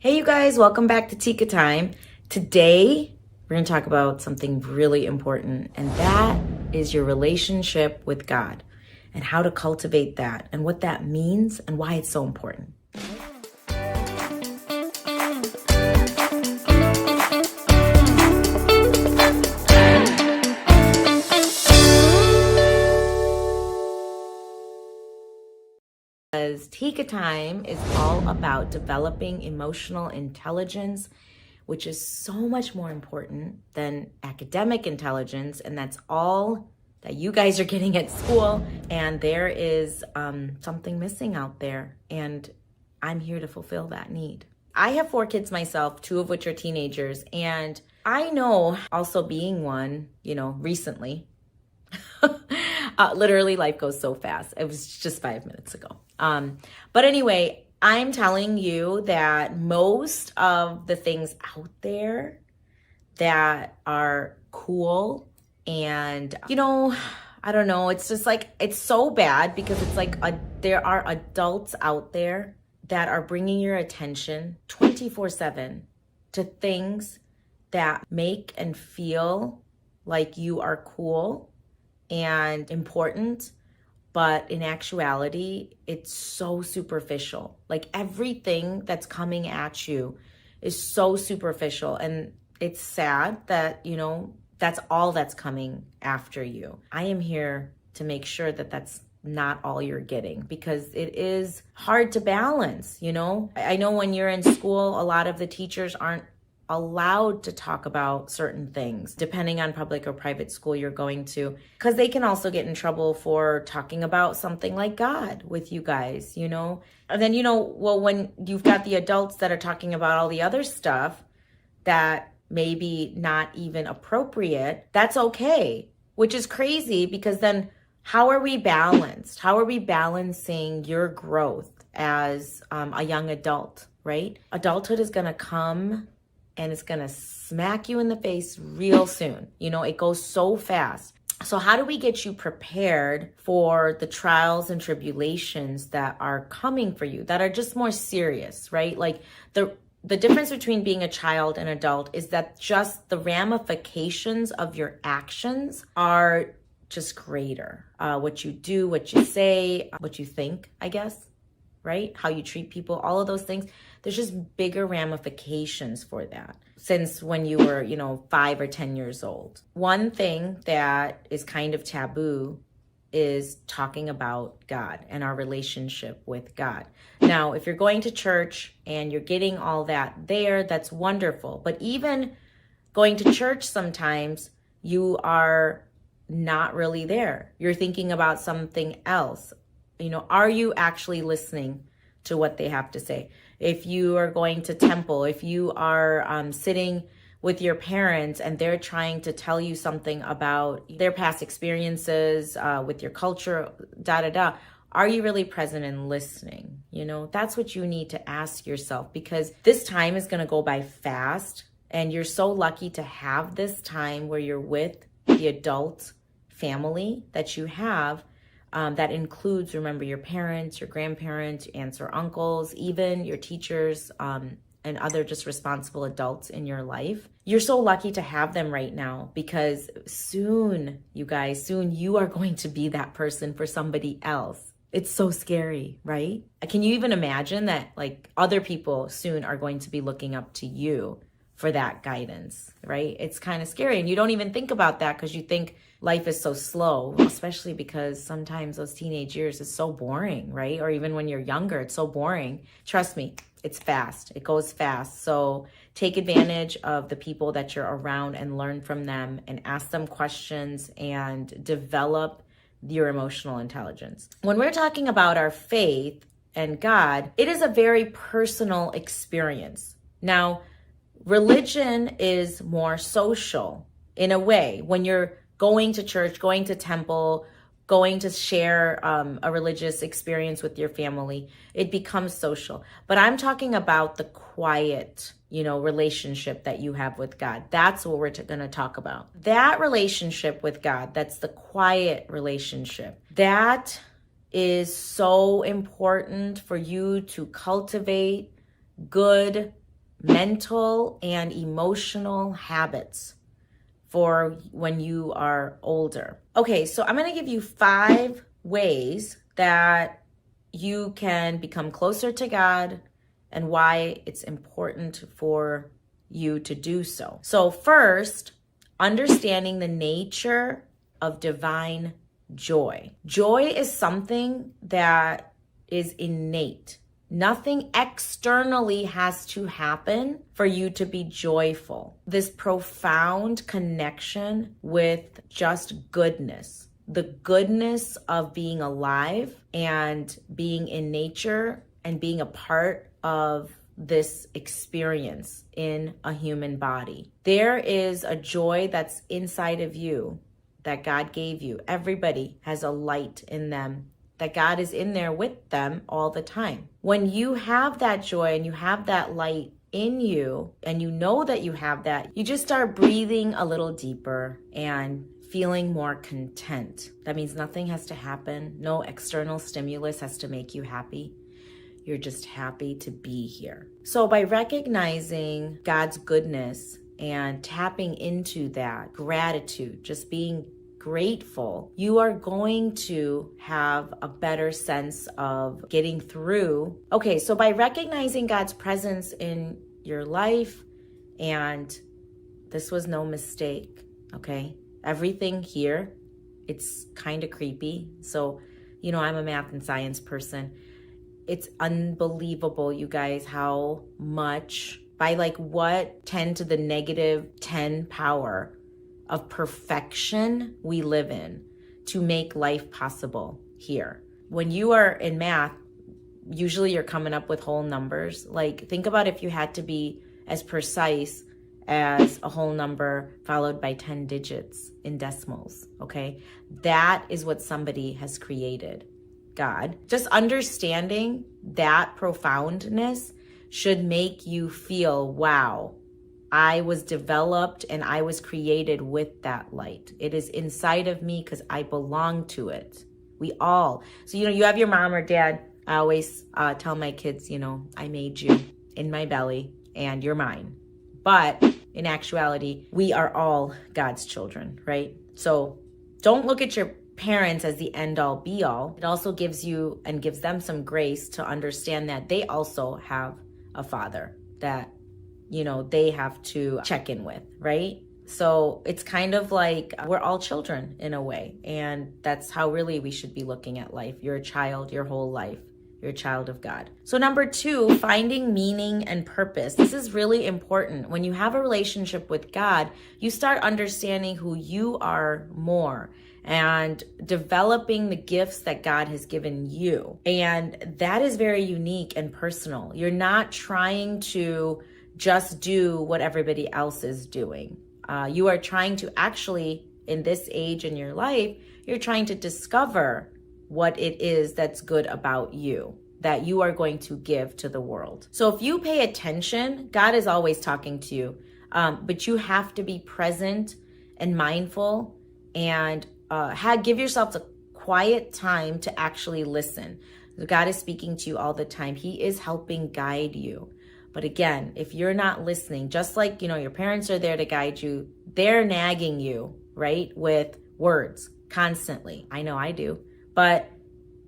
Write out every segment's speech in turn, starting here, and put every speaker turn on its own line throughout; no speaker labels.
Hey, you guys, welcome back to Tika Time. Today, we're going to talk about something really important, and that is your relationship with God and how to cultivate that and what that means and why it's so important. Because Tika Time is all about developing emotional intelligence, which is so much more important than academic intelligence. And that's all that you guys are getting at school. And there is something missing out there. And I'm here to fulfill that need. I have 4 kids myself, 2 of which are teenagers. And I know, also being one, recently, literally life goes so fast. It was just 5 minutes ago. But anyway, I'm telling you that most of the things out there that are cool and, I don't know, it's just like, it's so bad because it's like there are adults out there that are bringing your attention 24/7 to things that make and feel like you are cool and important, but in actuality, it's so superficial. Like everything that's coming at you is so superficial, and it's sad that, that's all that's coming after you. I am here to make sure that that's not all you're getting, because it is hard to balance, I know when you're in school, a lot of the teachers aren't allowed to talk about certain things, depending on public or private school you're going to, because they can also get in trouble for talking about something like God with you guys, And then, when you've got the adults that are talking about all the other stuff that maybe not even appropriate, that's okay, which is crazy, because then how are we balanced? How are we balancing your growth as a young adult, right? Adulthood is going to come and it's going to smack you in the face real soon. It goes so fast. So how do we get you prepared for the trials and tribulations that are coming for you, that are just more serious, right? Like the difference between being a child and adult is that just the ramifications of your actions are just greater. What you do, what you say, what you think, I guess, right? How you treat people, all of those things. There's just bigger ramifications for that since when you were, 5 or 10 years old. One thing that is kind of taboo is talking about God and our relationship with God. Now, if you're going to church and you're getting all that there, that's wonderful. But even going to church, sometimes you are not really there. You're thinking about something else. Are you actually listening to what they have to say? If you are going to temple, if you are sitting with your parents and they're trying to tell you something about their past experiences with your culture, are you really present and listening? That's what you need to ask yourself, because this time is going to go by fast, and you're so lucky to have this time where you're with the adult family that you have. That includes, remember, your parents, your grandparents, your aunts or uncles, even your teachers, and other just responsible adults in your life. You're so lucky to have them right now, because soon, you guys, soon you are going to be that person for somebody else. It's so scary, right? Can you even imagine that, like, other people soon are going to be looking up to you for that guidance, right? It's kind of scary. And you don't even think about that because you think life is so slow, especially because sometimes those teenage years is so boring, right? Or even when you're younger, it's so boring. Trust me, it's fast. It goes fast. So take advantage of the people that you're around and learn from them and ask them questions and develop your emotional intelligence. When we're talking about our faith and God, it is a very personal experience. Now, religion is more social in a way. When you're going to church, going to temple, going to share a religious experience with your family, it becomes social. But I'm talking about the quiet, relationship that you have with God. That's what we're going to talk about. That relationship with God, that's the quiet relationship. That is so important for you to cultivate good mental and emotional habits for when you are older. Okay, so I'm going to give you 5 ways that you can become closer to God and why it's important for you to do so. So first, understanding the nature of divine joy. Joy is something that is innate. Nothing externally has to happen for you to be joyful. This profound connection with just goodness, the goodness of being alive and being in nature and being a part of this experience in a human body. There is a joy that's inside of you that God gave you. Everybody has a light in them, that God is in there with them all the time. When you have that joy and you have that light in you and you know that you have that, you just start breathing a little deeper and feeling more content. That means nothing has to happen. No external stimulus has to make you happy. You're just happy to be here. So by recognizing God's goodness and tapping into that gratitude, just being grateful, you are going to have a better sense of getting through. Okay, so by recognizing God's presence in your life, and this was no mistake, okay? Everything here, it's kind of creepy. So, I'm a math and science person. It's unbelievable, you guys, how much by 10 to the negative 10 power of perfection we live in to make life possible here. When you are in math, usually you're coming up with whole numbers. Think about if you had to be as precise as a whole number followed by 10 digits in decimals, okay? That is what somebody has created, God. Just understanding that profoundness should make you feel, wow, I was developed and I was created with that light. It is inside of me because I belong to it. We all. So, you have your mom or dad. I always tell my kids, I made you in my belly and you're mine. But in actuality, we are all God's children, right? So don't look at your parents as the end all be all. It also gives you and gives them some grace to understand that they also have a father that they have to check in with, right? So it's kind of like we're all children in a way. And that's how really we should be looking at life. You're a child your whole life. You're a child of God. So number 2, finding meaning and purpose. This is really important. When you have a relationship with God, you start understanding who you are more and developing the gifts that God has given you. And that is very unique and personal. You're not trying to just do what everybody else is doing. You are trying to actually, in this age in your life, you're trying to discover what it is that's good about you, that you are going to give to the world. So if you pay attention, God is always talking to you, but you have to be present and mindful and give yourself a quiet time to actually listen. God is speaking to you all the time. He is helping guide you. But again, if you're not listening, just like, your parents are there to guide you, they're nagging you, right? With words constantly. I know I do. But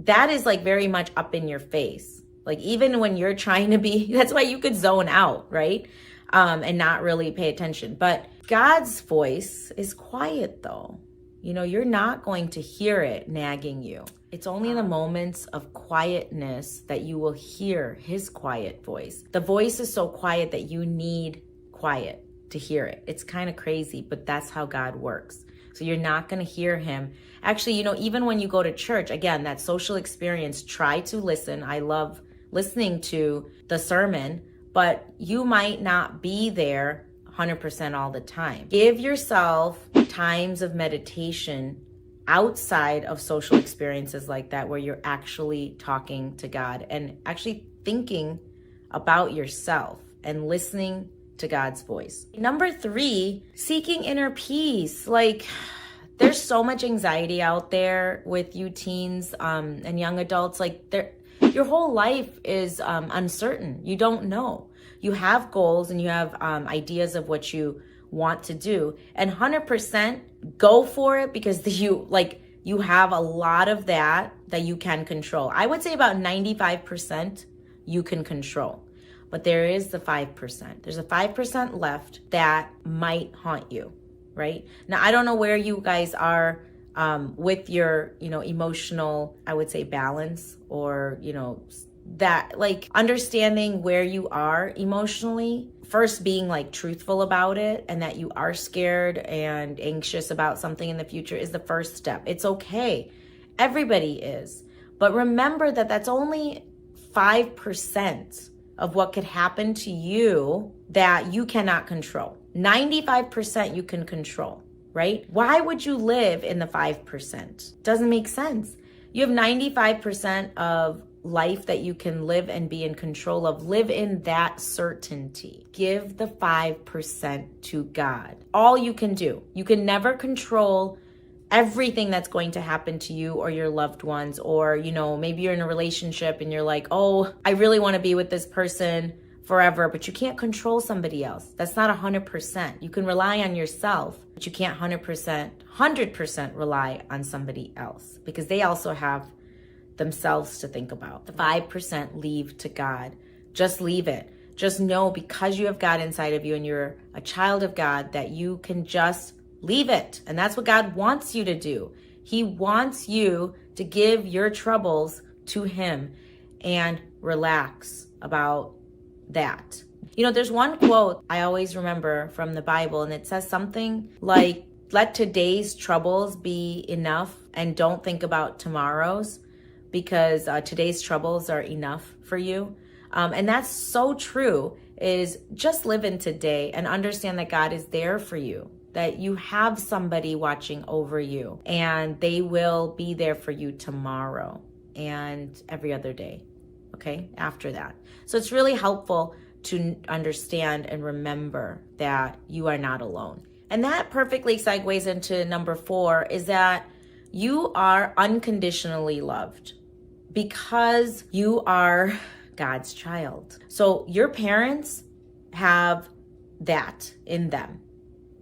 that is very much up in your face. Even when you're trying to be, that's why you could zone out, right? And not really pay attention. But God's voice is quiet though. You're not going to hear it nagging you. It's only in the moments of quietness that you will hear his quiet voice. The voice is so quiet that you need quiet to hear it. It's kind of crazy, but that's how God works. So you're not going to hear him. Actually, even when you go to church, again, that social experience, try to listen. I love listening to the sermon, but you might not be there 100% all the time. Give yourself times of meditation outside of social experiences like that, where you're actually talking to God and actually thinking about yourself and listening to God's voice. Number 3, seeking inner peace. There's so much anxiety out there with you teens and young adults. Your whole life is uncertain. You don't know. you have goals and you have ideas of what you want to do, and 100% go for it, because you have a lot of that you can control. I would say about 95% you can control. But there is the 5%. There's a 5% left that might haunt you, right? Now, I don't know where you guys are with your, emotional, I would say, balance, or, that, like, understanding where you are emotionally, first being like truthful about it, and that you are scared and anxious about something in the future is the first step. It's okay. Everybody is. But remember that that's only 5% of what could happen to you that you cannot control. 95% you can control, right? Why would you live in the 5%? Doesn't make sense. You have 95% of life that you can live and be in control of. Live in that certainty. Give the 5% to God. All you can do. You can never control everything that's going to happen to you or your loved ones, or, maybe you're in a relationship and you're like, oh, I really want to be with this person forever, but you can't control somebody else. That's not 100%. You can rely on yourself, but you can't 100% rely on somebody else, because they also have themselves to think about. The 5% leave to God. Just leave it. Just know, because you have God inside of you and you're a child of God, that you can just leave it. And that's what God wants you to do. He wants you to give your troubles to Him and relax about that. There's one quote I always remember from the Bible, and it says something like, let today's troubles be enough and don't think about tomorrow's, because today's troubles are enough for you. And that's so true, is just live in today and understand that God is there for you, that you have somebody watching over you, and they will be there for you tomorrow and every other day, okay, after that. So it's really helpful to understand and remember that you are not alone. And that perfectly segues into number 4, is that you are unconditionally loved because you are God's child. So your parents have that in them,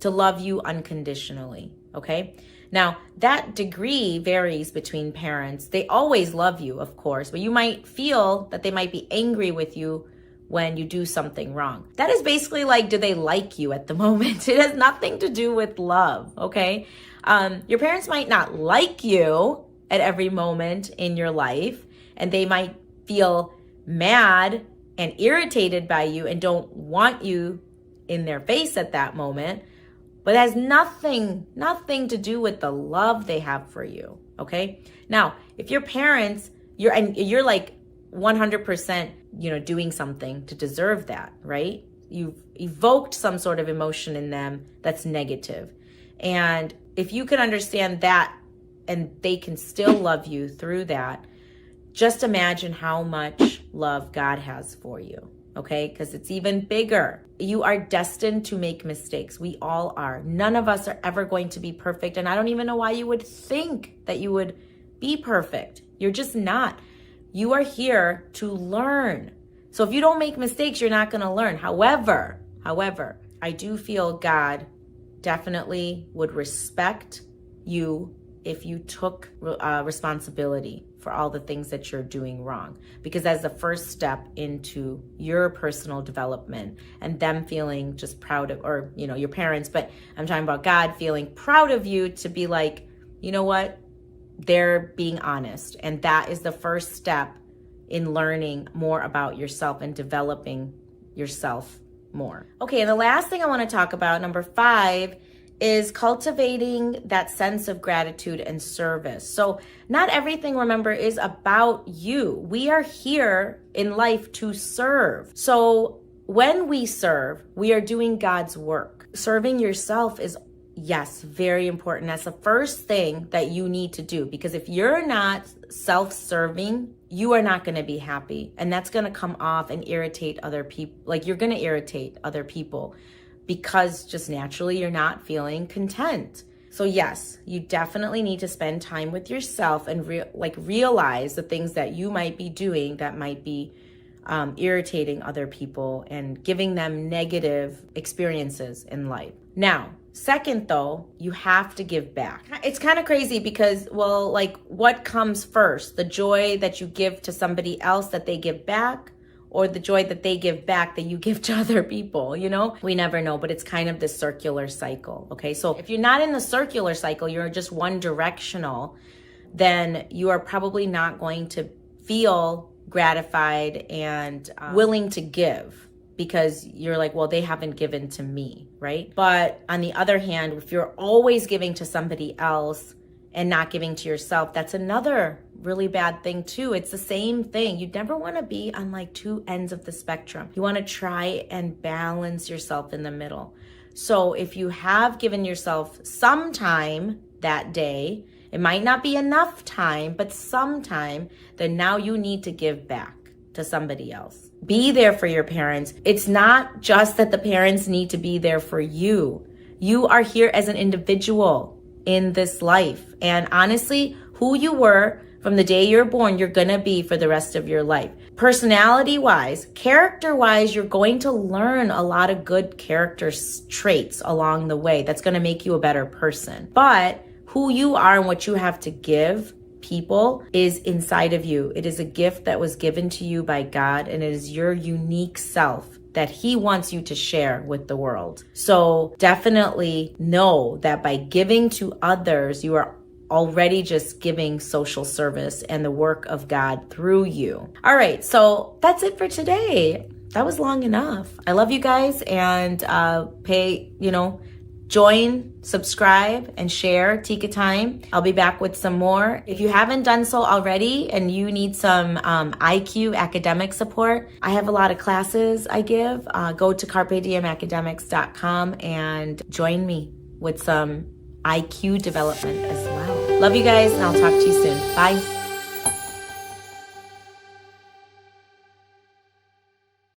to love you unconditionally, okay? Now, that degree varies between parents. They always love you, of course, but you might feel that they might be angry with you when you do something wrong. That is basically like, do they like you at the moment? It has nothing to do with love, okay? Your parents might not like you at every moment in your life, and they might feel mad and irritated by you and don't want you in their face at that moment. But it has nothing to do with the love they have for you, okay? Now, if your parents, you're like 100%, doing something to deserve that, right? You've evoked some sort of emotion in them that's negative. And if you can understand that, and they can still love you through that, just imagine how much love God has for you. Okay, because it's even bigger. You are destined to make mistakes. We all are. None of us are ever going to be perfect. And I don't even know why you would think that you would be perfect. You're just not. You are here to learn. So if you don't make mistakes, you're not going to learn. However, I do feel God definitely would respect you if you took responsibility for all the things that you're doing wrong, because that's the first step into your personal development, and them feeling just proud of, or, your parents, but I'm talking about God feeling proud of you to be like, you know what? They're being honest. And that is the first step in learning more about yourself and developing yourself more. Okay, and the last thing I want to talk about, number 5, is cultivating that sense of gratitude and service. So not everything, remember, is about you. We are here in life to serve. So when we serve, we are doing God's work. Serving yourself is, yes, very important. That's the first thing that you need to do, because if you're not self-serving, you are not going to be happy. And that's going to come off and irritate other people. Like, you're going to irritate other people, because just naturally you're not feeling content. So yes, you definitely need to spend time with yourself and realize the things that you might be doing that might be irritating other people and giving them negative experiences in life. Now, second though, you have to give back. It's kind of crazy because, well, like what comes first? The joy that you give to somebody else that they give back, or the joy that they give back that you give to other people, you know? We never know, but it's kind of this circular cycle, okay? So if you're not in the circular cycle, you're just one directional, then you are probably not going to feel gratified and willing to give, because you're like, well, they haven't given to me, right? But on the other hand, if you're always giving to somebody else and not giving to yourself, that's another really bad thing too. It's the same thing. You never want to be on like two ends of the spectrum. You want to try and balance yourself in the middle. So if you have given yourself some time that day, it might not be enough time, but some time, then now you need to give back to somebody else. Be there for your parents. It's not just that the parents need to be there for you. You are here as an individual in this life. And honestly, who you were from the day you're born, you're going to be for the rest of your life. Personality-wise, character-wise, you're going to learn a lot of good character traits along the way. That's going to make you a better person. But who you are and what you have to give people is inside of you. It is a gift that was given to you by God, and it is your unique self that He wants you to share with the world. So definitely know that by giving to others, you are already just giving social service and the work of God through you. All right, so that's it for today. That was long enough. I love you guys, and join, subscribe, and share Tika Time. I'll be back with some more. If you haven't done so already and you need some IQ academic support, I have a lot of classes I give. Go to carpediemacademics.com and join me with some IQ development as well. Love you guys, and I'll talk to you soon. Bye.